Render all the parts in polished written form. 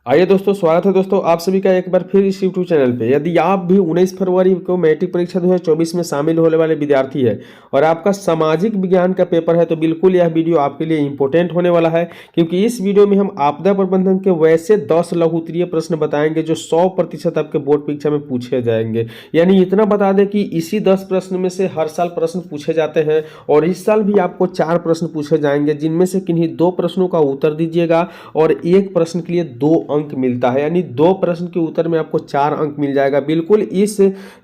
आइए दोस्तों, स्वागत है दोस्तों आप सभी का एक बार फिर इस यूट्यूब चैनल पे। यदि आप भी 19 फरवरी को मैट्रिक परीक्षा 2024 में शामिल होने वाले विद्यार्थी है और आपका सामाजिक विज्ञान का पेपर है, तो बिल्कुल यह वीडियो आपके लिए इंपॉर्टेंट होने वाला है, क्योंकि इस वीडियो में हम आपदा प्रबंधन के वैसे 10 लघु उत्तरीय प्रश्न बताएंगे जो 100% आपके बोर्ड परीक्षा में पूछे जाएंगे। यानी इतना बता दें कि इसी 10 प्रश्न में से हर साल प्रश्न पूछे जाते हैं और इस साल भी आपको 4 प्रश्न पूछे जाएंगे, जिनमें से किन्हीं 2 प्रश्नों का उत्तर दीजिएगा और एक प्रश्न के लिए 2 अंक मिलता है। यानी 2 प्रश्न के उत्तर में आपको 4 अंक मिल जाएगा। बिल्कुल इस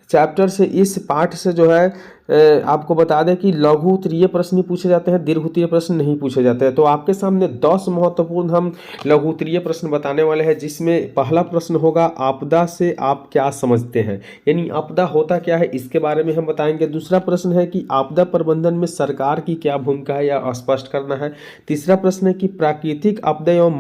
चैप्टर से, इस पाठ से जो है आपको बता दें कि लघु उत्तरीय प्रश्न ही पूछे जाते हैं, दीर्घ उत्तरीय प्रश्न नहीं पूछे जाते हैं। तो आपके सामने 10 महत्वपूर्ण हम लघु उत्तरीय प्रश्न बताने वाले हैं, जिसमें पहला प्रश्न होगा आपदा से आप क्या समझते हैं। यानी आपदा होता क्या है, इसके बारे में हम बताएंगे। दूसरा प्रश्न है कि आपदा प्रबंधन में सरकार की क्या भूमिका है, या स्पष्ट करना है। तीसरा प्रश्न है कि प्राकृतिक आपदा एवं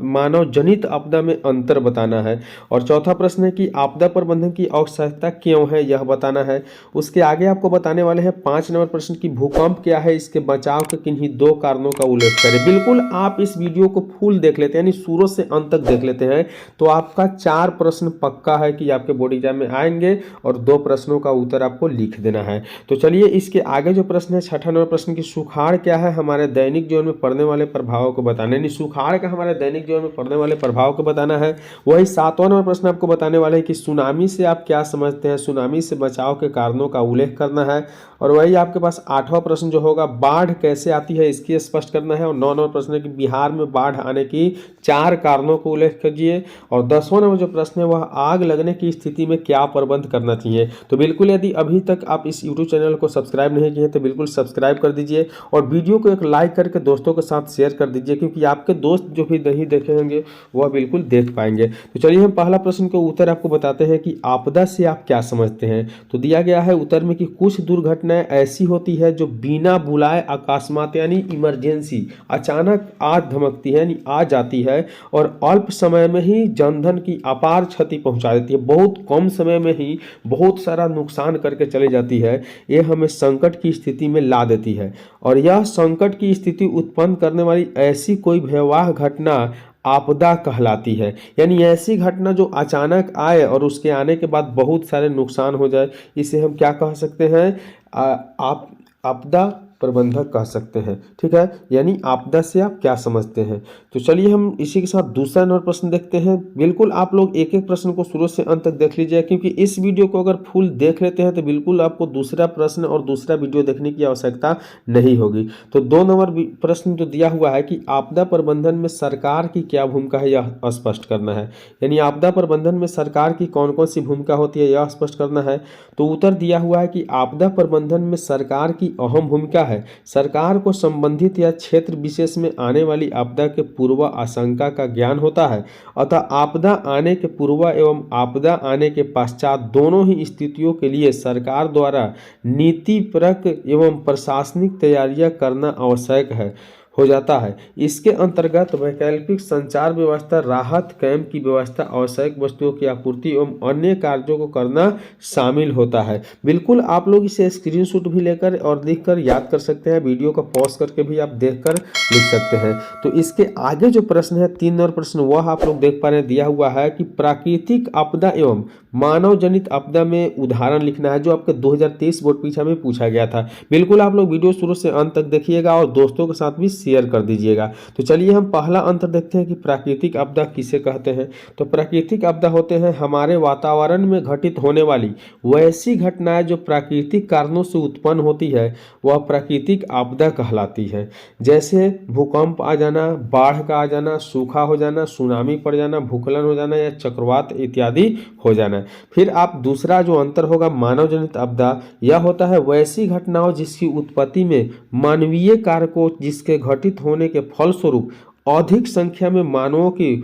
मानव जनित आपदा में अंतर बताना है। और चौथा प्रश्न है कि आपदा प्रबंधन की आवश्यकता क्यों है, यह बताना है। उसके आगे आपको बताने वाले हैं 5 नंबर प्रश्न की भूकंप क्या है, इसके बचाव के किन्हीं 2 कारणों का उल्लेख करें। बिल्कुल आप इस वीडियो को फुल देख लेते हैं, यानी शुरू से अंत तक देख लेते हैं, तो आपका 4 प्रश्न पक्का है कि आपके बोर्ड एग्जाम में आएंगे और 2 प्रश्नों का उत्तर आपको लिख देना है। तो चलिए इसके आगे जो प्रश्न है, 6ठा नंबर प्रश्न की सुखाड़ क्या है, हमारे दैनिक जीवन में पड़ने वाले प्रभावों को बताना है। सुखाड़ का हमारे दैनिक जीवन में पड़ने वाले प्रभाव को बताना है। वही 7वां नंबर प्रश्न आपको बताने वाले हैं कि सुनामी से आप क्या समझते हैं, सुनामी से बचाव के कारणों का उल्लेख करना है। और वही आपके पास 8वां प्रश्न जो होगा बाढ़ कैसे आती है, इसकी स्पष्ट करना है। और 9 नंबर प्रश्न है कि बिहार में बाढ़ आने की 4 कारणों को उल्लेख कीजिए। और 10वां नंबर जो प्रश्न है वह आग लगने की स्थिति में क्या प्रबंध करना चाहिए। तो बिल्कुल यदि अभी तक आप इस यूट्यूब चैनल को सब्सक्राइब नहीं किए तो बिल्कुल सब्सक्राइब कर दीजिए और वीडियो को एक लाइक करके दोस्तों के साथ शेयर कर दीजिए, क्योंकि आपके दोस्त जो भी नहीं देखे होंगे वह बिल्कुल देख पाएंगे। तो चलिए हम पहला प्रश्न का उत्तर आपको बताते हैं कि आपदा से आप क्या समझते हैं। तो दिया गया है उत्तर में कि कुछ दुर्घटनाएं ऐसी होती है जो बिना बुलाए अकस्मात यानी इमरजेंसी अचानक आ धमकती है, यानी आ जाती है और अल्प समय में ही जनधन की अपार क्षति पहुंचा देती है। बहुत कम समय में ही बहुत सारा नुकसान करके चली जाती है। ये हमें संकट की स्थिति में ला देती है और यह संकट की स्थिति उत्पन्न करने वाली ऐसी कोई भयावह घटना आपदा कहलाती है। यानी ऐसी घटना जो अचानक आए और उसके आने के बाद बहुत सारे नुकसान हो जाए, इसे हम क्या कह सकते हैं, आप आपदा प्रबंधक कह सकते हैं। ठीक है, यानी आपदा से आप क्या समझते हैं। तो चलिए हम इसी के साथ दूसरा नंबर प्रश्न देखते हैं। बिल्कुल आप लोग एक एक प्रश्न को शुरू से अंत तक देख लीजिए, क्योंकि इस वीडियो को अगर फुल देख लेते हैं तो बिल्कुल आपको दूसरा प्रश्न और दूसरा वीडियो देखने की आवश्यकता नहीं होगी। तो 2 नंबर प्रश्न जो दिया हुआ है कि आपदा प्रबंधन में सरकार की क्या भूमिका है, यह स्पष्ट करना है। यानी आपदा प्रबंधन में सरकार की कौन कौन सी भूमिका होती है, यह स्पष्ट करना है। तो उत्तर दिया हुआ है कि आपदा प्रबंधन में सरकार की अहम भूमिका है। सरकार को संबंधित या क्षेत्र विशेष में आने वाली आपदा के पूर्व आशंका का ज्ञान होता है। अतः आपदा आने के पूर्व एवं आपदा आने के पश्चात दोनों ही स्थितियों के लिए सरकार द्वारा नीतिपरक एवं प्रशासनिक तैयारियां करना आवश्यक हो जाता है। इसके अंतर्गत वैकल्पिक संचार व्यवस्था, राहत कैंप की व्यवस्था, आवश्यक वस्तुओं की आपूर्ति एवं अन्य कार्यों को करना शामिल होता है। बिल्कुल आप लोग इसे स्क्रीनशॉट भी लेकर और लिखकर याद कर सकते हैं, वीडियो को पॉज करके भी आप देखकर लिख सकते हैं। तो इसके आगे जो प्रश्न है 3 नंबर प्रश्न, वह आप लोग देख पा रहे हैं, दिया हुआ है कि प्राकृतिक आपदा एवं मानव जनित आपदा में उदाहरण लिखना है, जो आपके 2023 बोर्ड परीक्षा में पूछा गया था। बिल्कुल आप लोग वीडियो शुरू से अंत तक देखिएगा और दोस्तों के साथ भी शेयर कर दीजिएगा। तो चलिए हम पहला अंतर देखते हैं कि प्राकृतिक आपदा किसे कहते हैं। तो प्राकृतिक आपदा होते हैं हमारे वातावरण में घटित होने वाली वैसी घटनाएं जो प्राकृतिक कारणों से उत्पन्न होती है, वह प्राकृतिक आपदा कहलाती है। जैसे भूकंप आ जाना, बाढ़ का आ जाना, सूखा हो जाना, सुनामी पड़ जाना, भूस्खलन हो जाना या चक्रवात इत्यादि हो जाना। फिर आप दूसरा जो अंतर होगा मानव जनित आपदा, यह होता है वैसी घटनाओं जिसकी उत्पत्ति में मानवीय कारकों, जिसके घटित होने के फलस्वरूप अधिक संख्या में मानवों की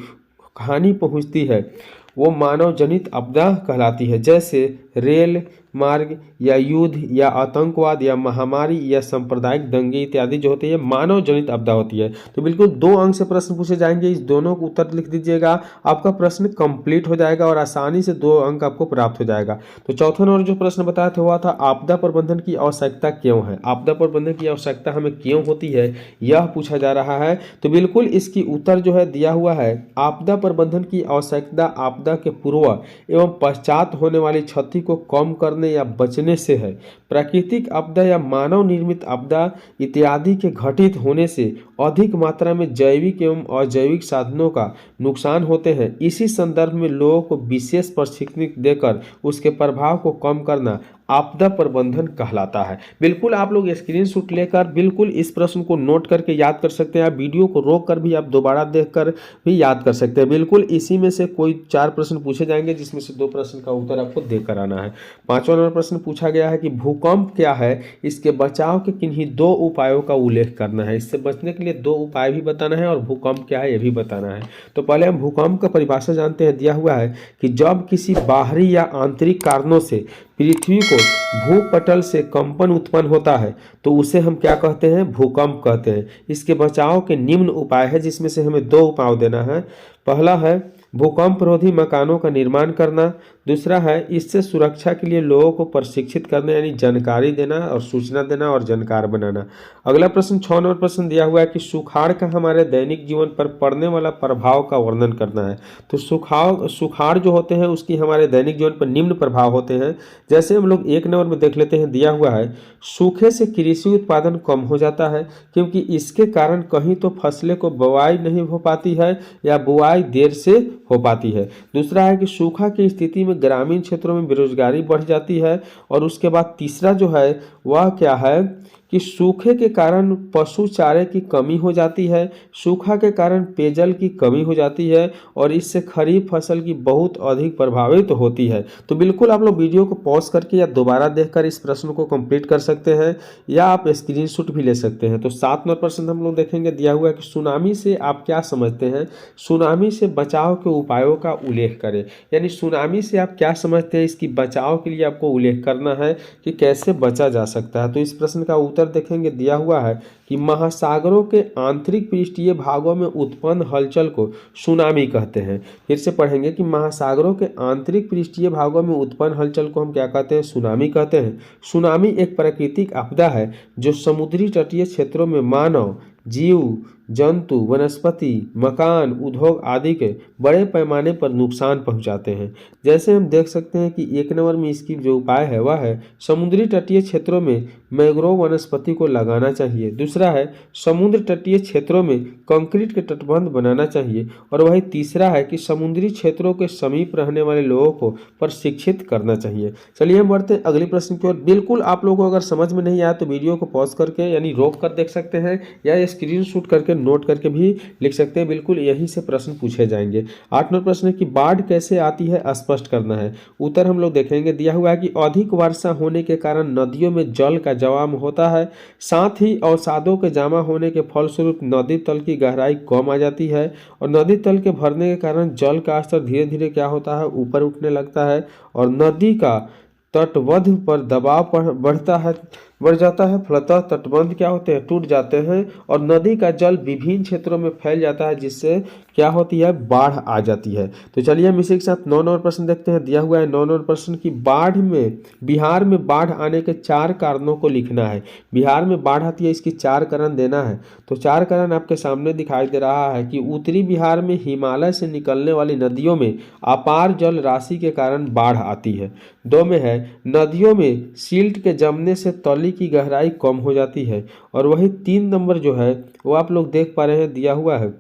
हानि पहुंचती है, वो मानव जनित आपदा कहलाती है। जैसे रेल मार्ग या युद्ध या आतंकवाद या महामारी या सांप्रदायिक दंगे इत्यादि जो होती है मानव जनित आपदा होती है। तो बिल्कुल 2 अंक से प्रश्न पूछे जाएंगे, इस दोनों को उत्तर लिख दीजिएगा, आपका प्रश्न कंप्लीट हो जाएगा और आसानी से 2 अंक आपको प्राप्त हो जाएगा। तो चौथा नंबर जो प्रश्न बताया था हुआ था आपदा प्रबंधन की आवश्यकता क्यों है, आपदा प्रबंधन की आवश्यकता हमें क्यों होती है यह पूछा जा रहा है। तो बिल्कुल इसकी उत्तर जो है दिया हुआ है, आपदा प्रबंधन की आवश्यकता आपदा के पूर्व एवं पश्चात होने वाली क्षति को कम करने या बचने से है। प्राकृतिक आपदा या मानव निर्मित आपदा इत्यादि के घटित होने से अधिक मात्रा में जैविक एवं अजैविक साधनों का नुकसान होते हैं। इसी संदर्भ में लोगों को विशेष प्रशिक्षण देकर उसके प्रभाव को कम करना आपदा प्रबंधन कहलाता है। बिल्कुल आप लोग स्क्रीनशॉट लेकर बिल्कुल इस प्रश्न को नोट करके याद कर सकते हैं। आप वीडियो को रोक कर भी आप दोबारा देखकर भी याद कर सकते हैं। बिल्कुल इसी में से कोई 4 प्रश्न पूछे जाएंगे जिसमें से 2 प्रश्न का उत्तर आपको देकर आना है। 5वां नंबर प्रश्न पूछा गया है कि भूकंप क्या है, इसके बचाव के किन्हीं 2 उपायों का उल्लेख करना है। इससे बचने के लिए 2 उपाय भी बताना है और भूकंप क्या है यह भी बताना है। तो पहले हम भूकंप का परिभाषा जानते हैं। दिया हुआ है कि जब किसी बाहरी या आंतरिक कारणों से पृथ्वी को भूपटल से कंपन उत्पन्न होता है तो उसे हम क्या कहते हैं, भूकंप कहते हैं। इसके बचाव के निम्न उपाय है जिसमें से हमें 2 उपाय देना है। पहला है भूकंप रोधी मकानों का निर्माण करना, दूसरा है इससे सुरक्षा के लिए लोगों को प्रशिक्षित करना यानी जानकारी देना और सूचना देना और जानकार बनाना। अगला प्रश्न 6 नंबर प्रश्न दिया हुआ है कि सुखाड़ का हमारे दैनिक जीवन पर पड़ने वाला प्रभाव का वर्णन करना है। तो सुखाड़ जो होते हैं उसकी हमारे दैनिक जीवन पर निम्न प्रभाव होते हैं। जैसे हम लोग 1 नंबर में देख लेते हैं, दिया हुआ है सूखे से कृषि उत्पादन कम हो जाता है क्योंकि इसके कारण कहीं तो फसलें को बुआई नहीं हो पाती है या बुआई देर से हो पाती है। दूसरा है कि सूखा की स्थिति में ग्रामीण क्षेत्रों में बेरोजगारी बढ़ जाती है। और उसके बाद तीसरा जो है वह क्या है कि सूखे के कारण पशु चारे की कमी हो जाती है, सूखा के कारण पेयजल की कमी हो जाती है और इससे खरीफ फसल की बहुत अधिक प्रभावित होती है। तो बिल्कुल आप लोग वीडियो को पॉज करके या दोबारा देखकर इस प्रश्न को कंप्लीट कर सकते हैं या आप स्क्रीनशॉट भी ले सकते हैं। तो 7 नंबर प्रश्न हम लोग देखेंगे। दिया हुआ है कि सुनामी से आप क्या समझते हैं, सुनामी से बचाव के उपायों का उल्लेख करें। यानी सुनामी से आप क्या समझते हैं, इसकी बचाव के लिए आपको उल्लेख करना है कि कैसे बचा जा सकता है। तो इस प्रश्न का उत्तर देखेंगे। दिया हुआ है कि महासागरों के आंतरिक पृष्ठीय भागों में उत्पन्न हलचल को सुनामी कहते हैं। फिर से पढ़ेंगे कि महासागरों के आंतरिक पृष्ठीय भागों में उत्पन्न हलचल को हम क्या कहते हैं, सुनामी कहते हैं। सुनामी एक प्राकृतिक आपदा है जो समुद्री तटीय क्षेत्रों में मानव, जीव जंतु, वनस्पति, मकान, उद्योग आदि के बड़े पैमाने पर नुकसान पहुंचाते हैं। जैसे हम देख सकते हैं कि 1 नंबर में इसकी जो उपाय है वह है समुद्री तटीय क्षेत्रों में मैंग्रोव वनस्पति को लगाना चाहिए। दूसरा है समुद्र तटीय क्षेत्रों में कंक्रीट के तटबंध बनाना चाहिए। और वही तीसरा है कि समुद्री क्षेत्रों के समीप रहने वाले लोगों को प्रशिक्षित करना चाहिए। चलिए हम बढ़ते हैं अगले प्रश्न की ओर। बिल्कुल आप लोगों को अगर समझ में नहीं आया तो वीडियो को पॉज करके यानी रोक कर देख सकते हैं या स्क्रीनशॉट करके नोट करके भी लिख सकते हैं। बिल्कुल यहीं से प्रश्न पूछे जाएंगे। 8 नंबर प्रश्न की बाढ़ कैसे आती है स्पष्ट करना है। उत्तर हम लोग देखेंगे। दिया हुआ है कि अधिक वर्षा होने के कारण नदियों में जल का जमाव होता है, साथ ही अवसादों के जमा होने के फलस्वरूप नदी तल की गहराई कम आ जाती है और नदी तल के भरने के कारण जल का स्तर धीरे धीरे क्या होता है, ऊपर उठने लगता है और नदी का तटबंध पर दबाव बढ़ जाता है। फलतः तटबंध क्या होते हैं, टूट जाते हैं और नदी का जल विभिन्न क्षेत्रों में फैल जाता है जिससे क्या होती है, बाढ़ आ जाती है। तो चलिए हम इसी के साथ 9 नंबर प्रश्न देखते हैं। दिया हुआ है 9 नंबर प्रश्न की बिहार में बाढ़ आने के 4 कारणों को लिखना है। बिहार में बाढ़ आती है, इसकी 4 कारण देना है। तो 4 कारण आपके सामने दिखाई दे रहा है कि उत्तरी बिहार में हिमालय से निकलने वाली नदियों में अपार जल राशि के कारण बाढ़ आती है। 2 में है नदियों में सिल्ट के जमने से तली की गहराई कम हो जाती है। और वही 3 नंबर जो है वो आप लोग देख पा रहे हैं, दिया हुआ है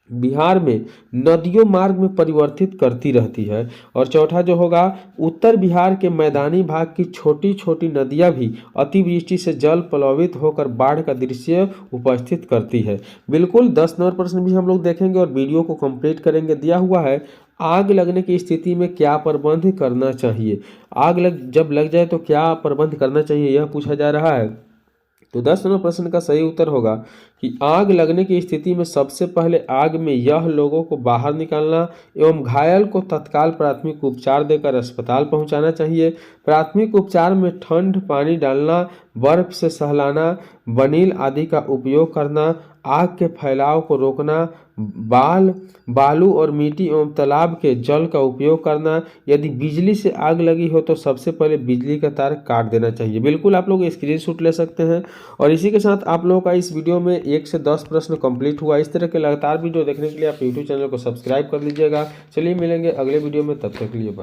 बिहार में नदियों मार्ग में परिवर्तित करती रहती है। और चौथा जो होगा उत्तर बिहार के मैदानी भाग की छोटी छोटी नदियां भी अतिवृष्टि से जल प्लावित होकर बाढ़ का दृश्य उपस्थित करती है। बिल्कुल 10 नंबर प्रश्न भी हम लोग देखेंगे और वीडियो को कंप्लीट करेंगे। दिया हुआ है आग लगने की स्थिति में क्या प्रबंध करना चाहिए। जब लग जाए तो क्या प्रबंध करना चाहिए यह पूछा जा रहा है। तो 10 नंबर प्रश्न का सही उत्तर होगा कि आग लगने की स्थिति में सबसे पहले आग में यह लोगों को बाहर निकालना एवं घायल को तत्काल प्राथमिक उपचार देकर अस्पताल पहुंचाना चाहिए। प्राथमिक उपचार में ठंड पानी डालना, बर्फ से सहलाना, वनील आदि का उपयोग करना, आग के फैलाव को रोकना, बालू और मिट्टी एवं तालाब के जल का उपयोग करना। यदि बिजली से आग लगी हो तो सबसे पहले बिजली का तार काट देना चाहिए। बिल्कुल आप लोग स्क्रीनशॉट ले सकते हैं। और इसी के साथ आप लोगों का इस वीडियो में 1 से 10 प्रश्न कंप्लीट हुआ। इस तरह के लगातार वीडियो देखने के लिए आप यूट्यूब चैनल को सब्सक्राइब कर लीजिएगा। चलिए मिलेंगे अगले वीडियो में, तब तक के लिए बाय।